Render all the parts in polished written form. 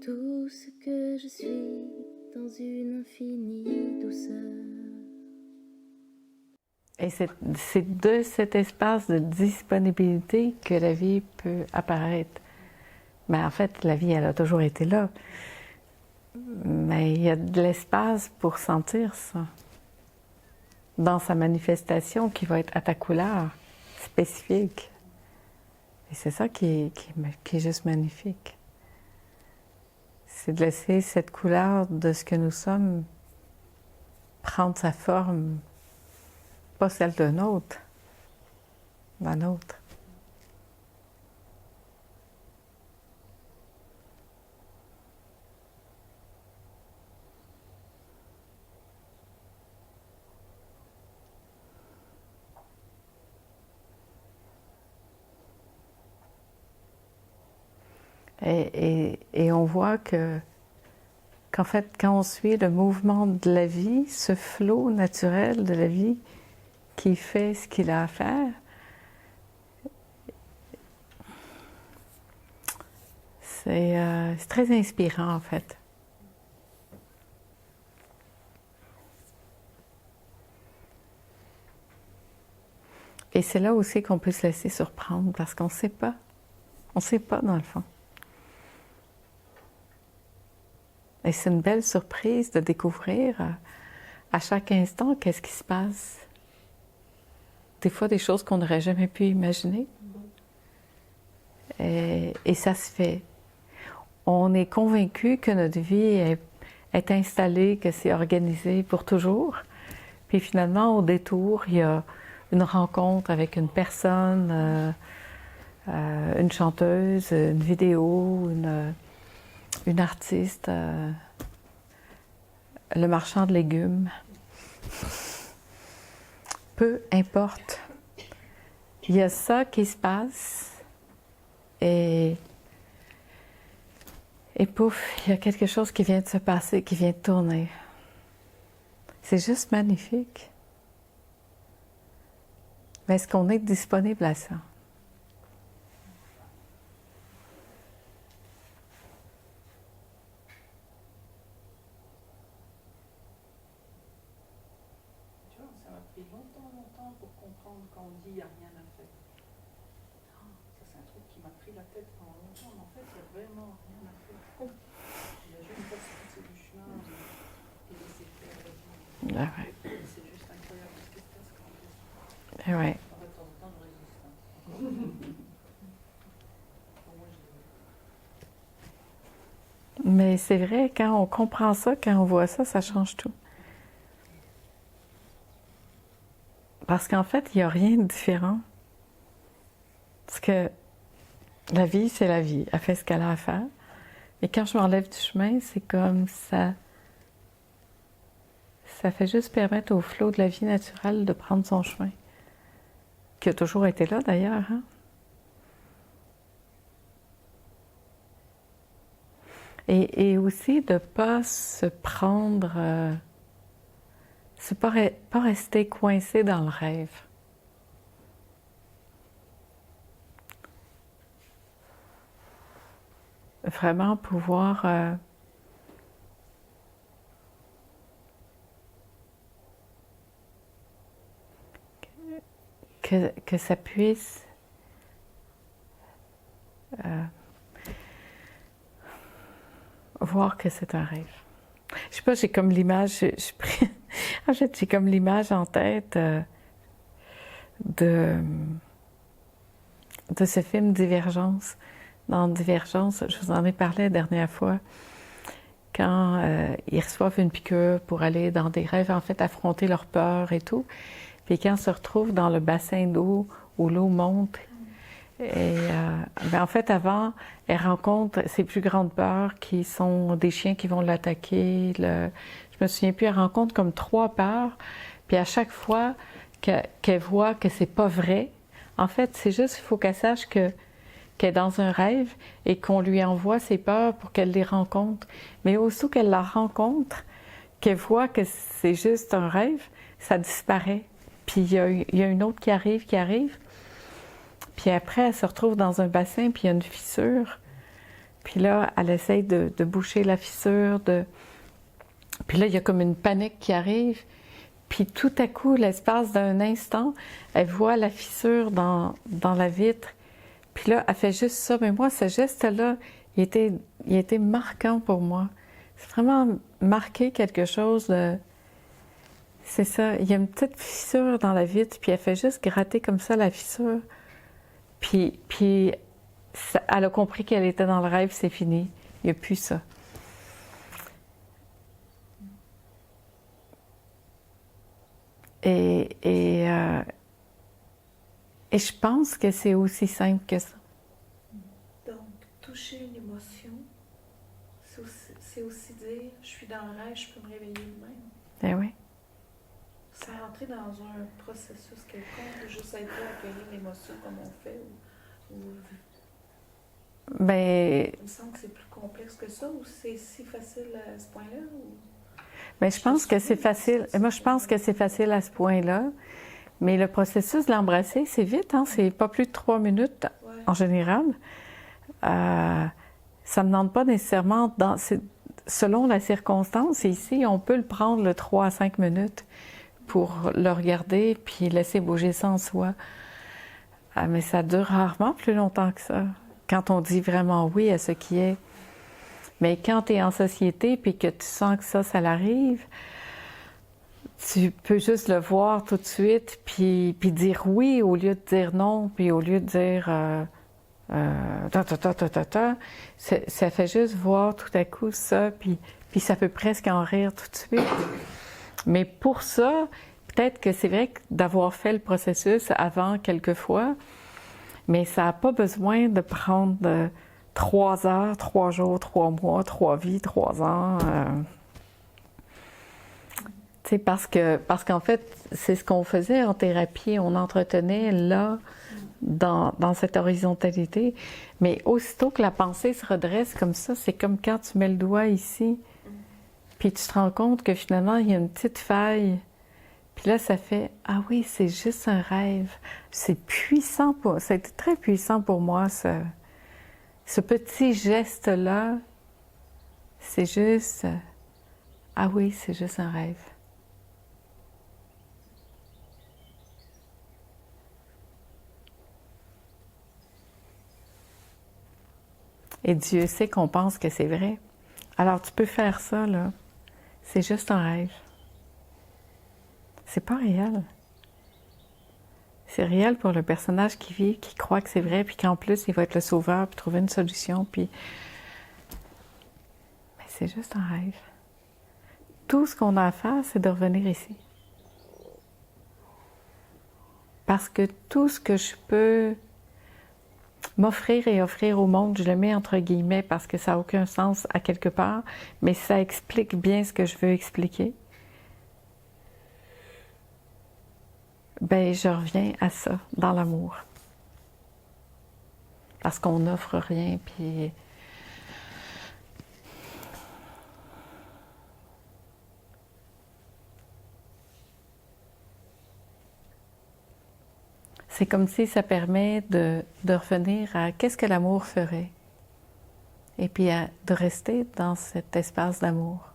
tout ce que je suis dans une infinie douceur. Et c'est de cet espace de disponibilité que la vie peut apparaître. Mais en fait, la vie, elle a toujours été là. Mais il y a de l'espace pour sentir ça. Dans sa manifestation qui va être à ta couleur spécifique. Et c'est ça qui est juste magnifique. C'est de laisser cette couleur de ce que nous sommes prendre sa forme, pas celle d'un autre, la nôtre. Et on voit qu'en fait, quand on suit le mouvement de la vie, ce flot naturel de la vie qui fait ce qu'il a à faire, c'est très inspirant en fait. Et c'est là aussi qu'on peut se laisser surprendre parce qu'on ne sait pas. On ne sait pas dans le fond. Et c'est une belle surprise de découvrir à chaque instant qu'est-ce qui se passe. Des fois, des choses qu'on n'aurait jamais pu imaginer. Et ça se fait. On est convaincu que notre vie est installée, que c'est organisé pour toujours. Puis finalement, au détour, il y a une rencontre avec une personne, une chanteuse, une vidéo, une artiste, le marchand de légumes. Peu importe. Il y a ça qui se passe et pouf, il y a quelque chose qui vient de se passer, qui vient de tourner. C'est juste magnifique. Mais est-ce qu'on est disponible à ça? Ça m'a pris longtemps pour comprendre quand on dit il n'y a rien à faire. Ça, c'est un truc qui m'a pris la tête pendant longtemps, mais en fait, il n'y a vraiment rien à faire. Il y a juste passer du chemin et laisser faire la vie. Ah ouais. C'est juste incroyable ce qui se passe quand on fait ça. Ah ouais. En fait, de temps en temps, je résiste. Moi, Mais c'est vrai, quand on comprend ça, quand on voit ça, ça change tout. Parce qu'en fait, il n'y a rien de différent. Parce que la vie, c'est la vie. Elle fait ce qu'elle a à faire. Et quand je m'enlève du chemin, c'est comme ça. Ça fait juste permettre au flot de la vie naturelle de prendre son chemin. Qui a toujours été là, d'ailleurs. Hein? Et aussi de ne pas se prendre... c'est pas rester coincé dans le rêve. Vraiment pouvoir que ça puisse voir que c'est un rêve. Je sais pas, j'ai comme l'image, en fait, j'ai comme l'image en tête de ce film Divergence. Dans Divergence, je vous en ai parlé la dernière fois, quand ils reçoivent une piqûre pour aller dans des rêves, en fait, affronter leur peur et tout. Puis quand ils se retrouvent dans le bassin d'eau où l'eau monte, et ben en fait, avant, elle rencontre ses plus grandes peurs qui sont des chiens qui vont l'attaquer. Je me souviens plus, elle rencontre comme 3 peurs. Puis à chaque fois qu'elle voit que c'est pas vrai, en fait, c'est juste, il faut qu'elle sache qu'elle est dans un rêve et qu'on lui envoie ses peurs pour qu'elle les rencontre. Mais aussitôt qu'elle la rencontre, qu'elle voit que c'est juste un rêve, ça disparaît. Puis il y a une autre qui arrive. Puis après, elle se retrouve dans un bassin, puis il y a une fissure. Puis là, elle essaye de boucher la fissure. Puis là, il y a comme une panique qui arrive. Puis tout à coup, l'espace d'un instant, elle voit la fissure dans la vitre. Puis là, elle fait juste ça. Mais moi, ce geste-là, il était marquant pour moi. C'est vraiment marqué quelque chose de... C'est ça. Il y a une petite fissure dans la vitre, puis elle fait juste gratter comme ça la fissure. Puis elle a compris qu'elle était dans le rêve, c'est fini. Il n'y a plus ça. Et je pense que c'est aussi simple que ça. Donc, toucher une émotion, c'est aussi dire, je suis dans le rêve, je peux me réveiller de même. Ben oui. Sans rentrer dans un processus quelconque, ou juste être là, accueillir l'émotion comme on fait. Ben, Il me semble que c'est plus complexe que ça, ou c'est si facile à ce point-là? ben, je pense que c'est facile. Moi, je pense que c'est facile à ce point-là. Mais le processus de l'embrasser, c'est vite, hein? C'est pas plus de 3 minutes en général. Ça ne demande pas nécessairement, selon la circonstance, et ici, on peut le prendre le 3 à 5 minutes pour le regarder puis laisser bouger ça en soi. Mais ça dure rarement plus longtemps que ça, quand on dit vraiment oui à ce qui est. Mais quand tu es en société puis que tu sens que ça l'arrive, tu peux juste le voir tout de suite puis dire oui au lieu de dire non, puis au lieu de dire ça fait juste voir tout à coup ça, puis ça peut presque en rire tout de suite. Mais pour ça, peut-être que c'est vrai que d'avoir fait le processus avant quelquefois, mais ça n'a pas besoin de prendre 3 heures, 3 jours, 3 mois, 3 vies, 3 ans. Parce qu'en fait, c'est ce qu'on faisait en thérapie, on entretenait là, dans cette horizontalité. Mais aussitôt que la pensée se redresse comme ça, c'est comme quand tu mets le doigt ici, puis tu te rends compte que finalement, il y a une petite faille. Puis là, ça fait « Ah oui, c'est juste un rêve ». C'est puissant, ça a été très puissant pour moi, ce petit geste-là. C'est juste « Ah oui, c'est juste un rêve ». Et Dieu sait qu'on pense que c'est vrai. Alors tu peux faire ça, là. C'est juste un rêve. C'est pas réel. C'est réel pour le personnage qui vit, qui croit que c'est vrai, puis qu'en plus, il va être le sauveur, puis trouver une solution, puis... Mais c'est juste un rêve. Tout ce qu'on a à faire, c'est de revenir ici. Parce que tout ce que je peux m'offrir et offrir au monde, je le mets entre guillemets parce que ça n'a aucun sens à quelque part, mais ça explique bien ce que je veux expliquer. Ben, je reviens à ça, dans l'amour. Parce qu'on n'offre rien, puis... C'est comme si ça permet de revenir à qu'est-ce que l'amour ferait. Et puis de rester dans cet espace d'amour.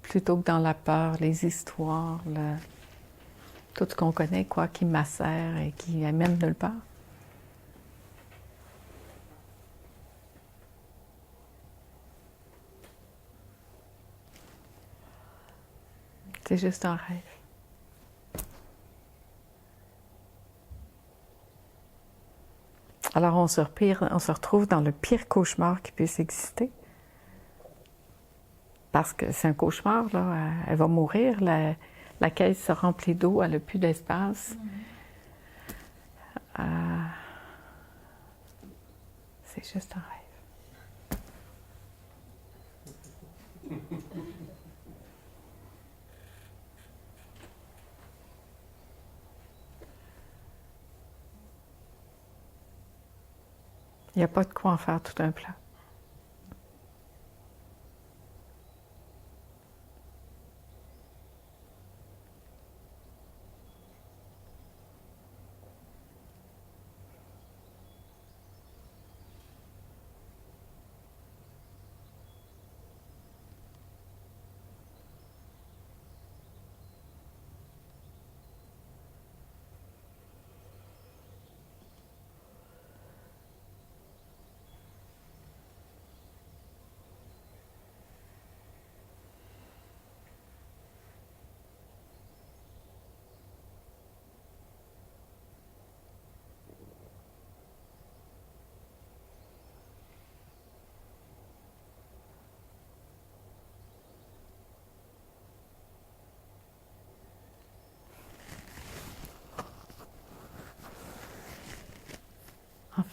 Plutôt que dans la peur, les histoires, tout ce qu'on connaît, quoi, qui macère et qui amène nulle part. C'est juste un rêve. Alors on se retrouve dans le pire cauchemar qui puisse exister. Parce que c'est un cauchemar, là. Elle va mourir, la caisse se remplit d'eau, elle n'a plus d'espace. C'est juste un rêve. Il n'y a pas de quoi en faire tout un plat.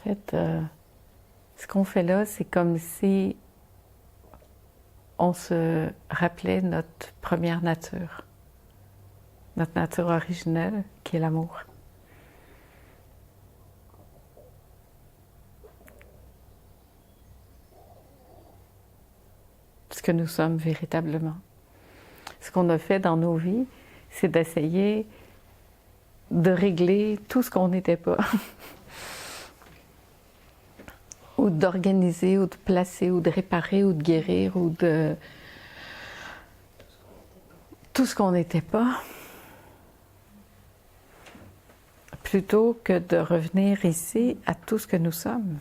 fait, ce qu'on fait là, c'est comme si on se rappelait notre première nature originelle, qui est l'amour. Ce que nous sommes véritablement. Ce qu'on a fait dans nos vies, c'est d'essayer de régler tout ce qu'on n'était pas. Ou d'organiser, ou de placer, ou de réparer, ou de guérir, ou de... tout ce qu'on n'était pas. Plutôt que de revenir ici à tout ce que nous sommes.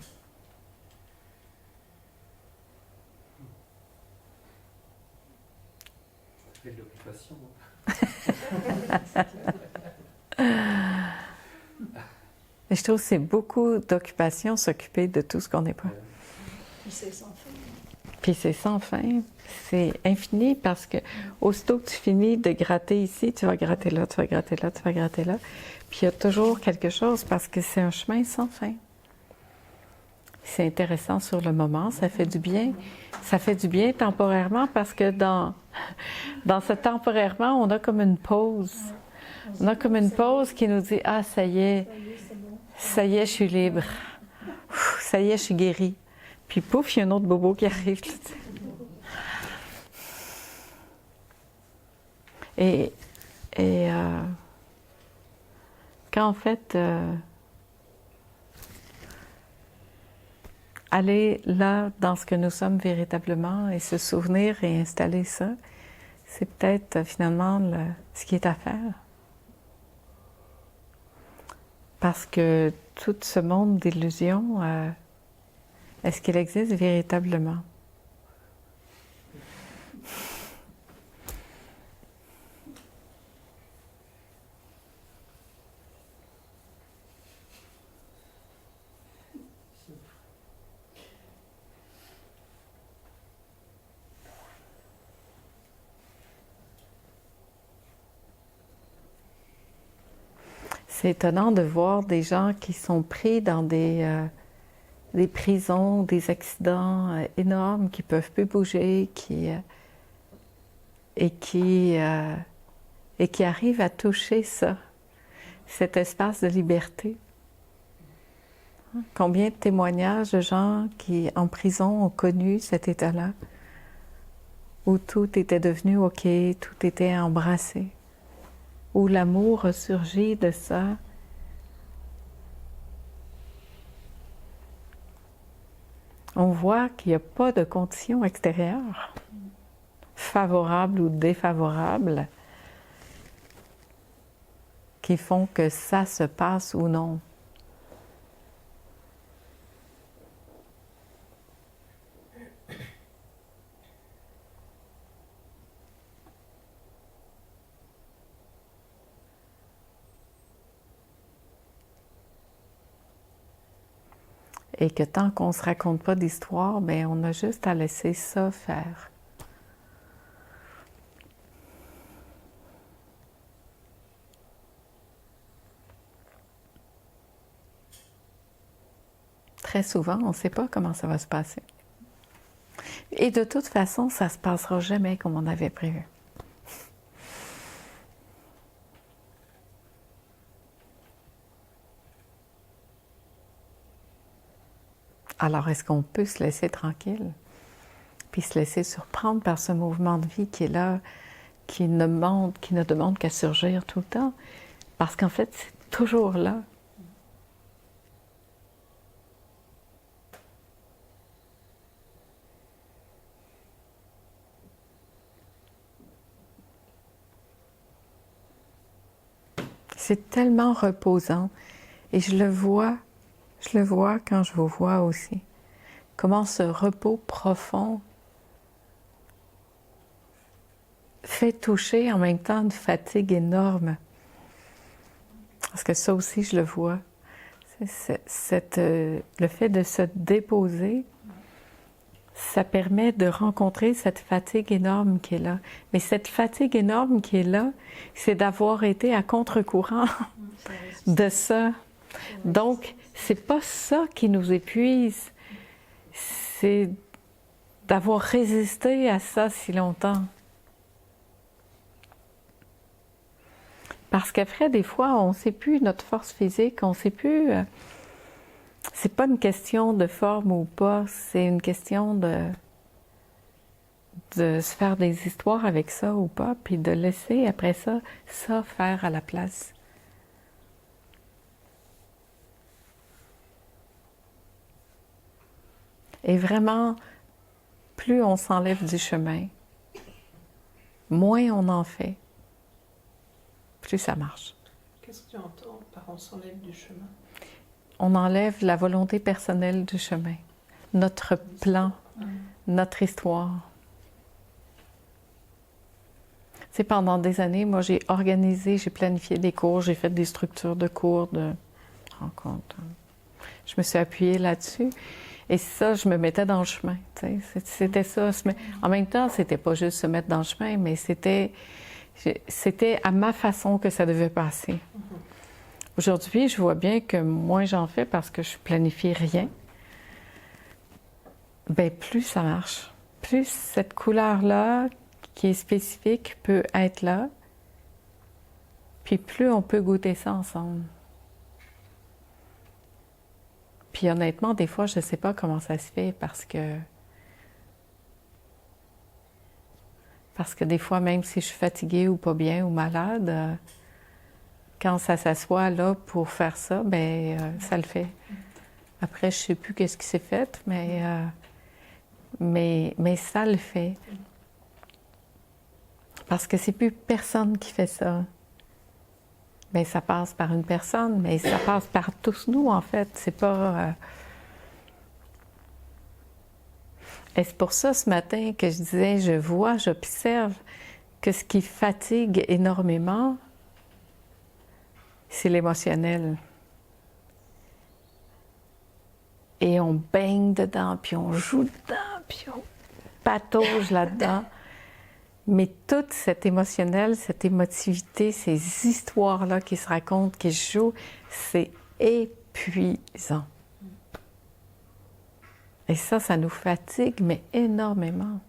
C'est de l'occupation. Et je trouve que c'est beaucoup d'occupation, s'occuper de tout ce qu'on n'est pas. Puis c'est sans fin. Puis c'est sans fin, c'est infini parce que aussitôt que tu finis de gratter ici, tu vas gratter là, tu vas gratter là, tu vas gratter là. Puis il y a toujours quelque chose parce que c'est un chemin sans fin. C'est intéressant sur le moment, ça fait du bien. Ça fait du bien temporairement parce que dans ce temporairement, on a comme une pause. On a comme une pause qui nous dit « Ah, ça y est, je suis libre. Ça y est, je suis guérie. » Puis pouf, il y a un autre bobo qui arrive. Et quand en fait, aller là dans ce que nous sommes véritablement et se souvenir et installer ça, c'est peut-être finalement ce qui est à faire. Parce que tout ce monde d'illusions, est-ce qu'il existe véritablement? C'est étonnant de voir des gens qui sont pris dans des prisons, des accidents énormes, qui ne peuvent plus bouger, et qui arrivent à toucher ça, cet espace de liberté. Combien de témoignages de gens qui, en prison, ont connu cet état-là, où tout était devenu OK, tout était embrassé, où l'amour ressurgit de ça. On voit qu'il n'y a pas de conditions extérieures, favorables ou défavorables, qui font que ça se passe ou non. Et que tant qu'on ne se raconte pas d'histoire, bien, on a juste à laisser ça faire. Très souvent, on ne sait pas comment ça va se passer. Et de toute façon, ça ne se passera jamais comme on avait prévu. Alors, est-ce qu'on peut se laisser tranquille, puis se laisser surprendre par ce mouvement de vie qui est là, qui ne demande qu'à surgir tout le temps? Parce qu'en fait, c'est toujours là. C'est tellement reposant et je le vois quand je vous vois aussi. Comment ce repos profond fait toucher en même temps une fatigue énorme. Parce que ça aussi, je le vois. Le fait de se déposer, ça permet de rencontrer cette fatigue énorme qui est là. Mais cette fatigue énorme qui est là, c'est d'avoir été à contre-courant de ça. Donc, c'est pas ça qui nous épuise. C'est d'avoir résisté à ça si longtemps. Parce qu'après, des fois, on ne sait plus notre force physique, on ne sait plus... c'est pas une question de forme ou pas, c'est une question de se faire des histoires avec ça ou pas, puis de laisser après ça faire à la place. Et vraiment, plus on s'enlève du chemin, moins on en fait, plus ça marche. Qu'est-ce que tu entends par on s'enlève du chemin? On enlève la volonté personnelle du chemin, notre plan, notre histoire. Tu sais, pendant des années, moi, j'ai organisé, j'ai planifié des cours, j'ai fait des structures de cours, de rencontres. Je me suis appuyée là-dessus. Et ça, je me mettais dans le chemin. Tu sais, c'était ça. En même temps, c'était pas juste se mettre dans le chemin, mais c'était à ma façon que ça devait passer. Aujourd'hui, je vois bien que moins j'en fais parce que je planifie rien. Bien, plus ça marche. Plus cette couleur-là, qui est spécifique, peut être là. Puis plus on peut goûter ça ensemble. Puis honnêtement, des fois, je ne sais pas comment ça se fait parce que des fois, même si je suis fatiguée ou pas bien ou malade, quand ça s'assoit là pour faire ça, ben ça le fait. Après, je ne sais plus qu'est-ce qui s'est fait, mais ça le fait. Parce que c'est plus personne qui fait ça. Bien, ça passe par une personne, mais ça passe par tous nous, en fait. C'est pas... Et c'est pour ça, ce matin, que je disais, je vois, j'observe que ce qui fatigue énormément, c'est l'émotionnel. Et on baigne dedans, puis on joue dedans, puis on patauge là-dedans. Mais tout cet émotionnel, cette émotivité, ces histoires-là qui se racontent, qui se jouent, c'est épuisant. Et ça nous fatigue, mais énormément.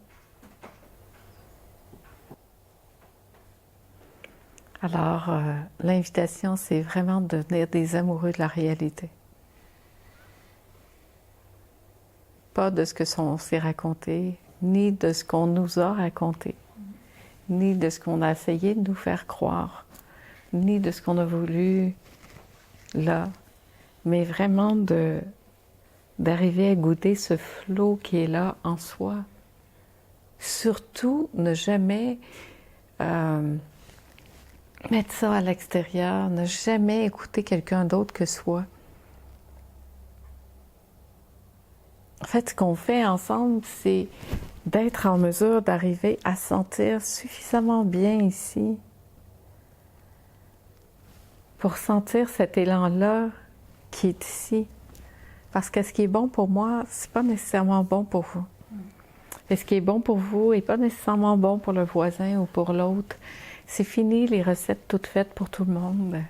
Alors, l'invitation, c'est vraiment de devenir des amoureux de la réalité. Pas de ce que s'est raconté, ni de ce qu'on nous a raconté, ni de ce qu'on a essayé de nous faire croire, ni de ce qu'on a voulu là, mais vraiment d'arriver à goûter ce flot qui est là en soi. Surtout, ne jamais mettre ça à l'extérieur, ne jamais écouter quelqu'un d'autre que soi. En fait, ce qu'on fait ensemble, c'est d'être en mesure d'arriver à sentir suffisamment bien ici pour sentir cet élan-là qui est ici. Parce que ce qui est bon pour moi, c'est pas nécessairement bon pour vous. Et ce qui est bon pour vous n'est pas nécessairement bon pour le voisin ou pour l'autre. C'est fini les recettes toutes faites pour tout le monde.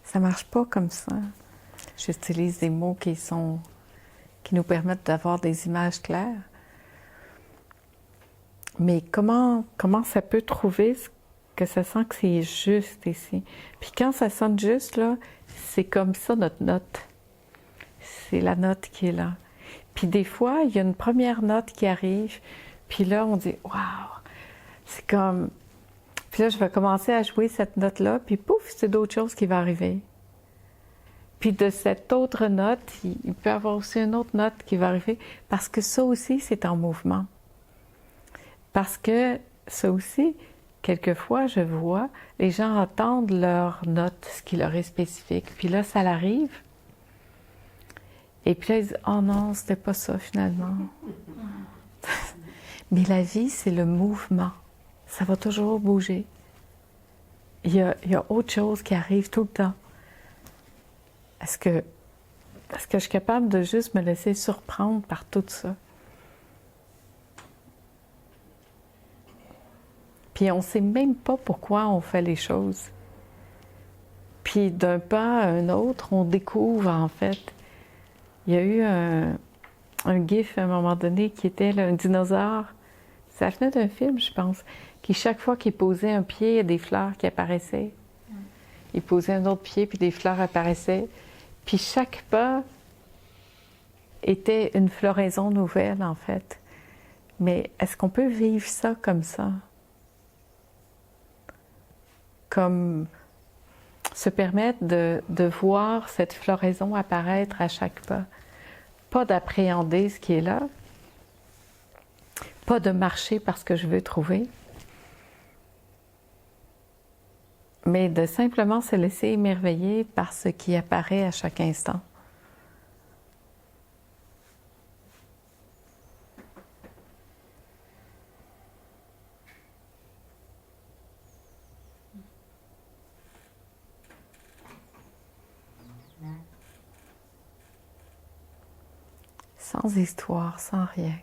Ça marche pas comme ça. J'utilise des mots qui nous permettent d'avoir des images claires. Mais comment ça peut trouver que ça sent que c'est juste ici? Puis quand ça sonne juste, là, c'est comme ça notre note. C'est la note qui est là. Puis des fois, il y a une première note qui arrive, puis là, on dit « Wow! » C'est comme... Puis là, je vais commencer à jouer cette note-là, puis pouf, c'est d'autres choses qui vont arriver. Puis de cette autre note, il peut y avoir aussi une autre note qui va arriver, parce que ça aussi, c'est en mouvement. Parce que ça aussi, quelquefois, je vois, les gens entendent leur note, ce qui leur est spécifique, puis là, ça l'arrive. Et puis là, ils disent « Oh non, c'était pas ça finalement. » Mais la vie, c'est le mouvement. Ça va toujours bouger. Il y a autre chose qui arrive tout le temps. Est-ce que je suis capable de juste me laisser surprendre par tout ça? Puis on ne sait même pas pourquoi on fait les choses. Puis d'un pas à un autre, on découvre en fait Il y a eu un gif à un moment donné qui était là, un dinosaure. Ça venait d'un film, je pense, qui chaque fois qu'il posait un pied, il y a des fleurs qui apparaissaient. Il posait un autre pied, puis des fleurs apparaissaient. Puis chaque pas était une floraison nouvelle, en fait. Mais est-ce qu'on peut vivre ça comme ça? Comme se permettre de voir cette floraison apparaître à chaque pas. Pas d'appréhender ce qui est là, pas de marcher parce que je veux trouver, mais de simplement se laisser émerveiller par ce qui apparaît à chaque instant. Sans histoire, sans rien.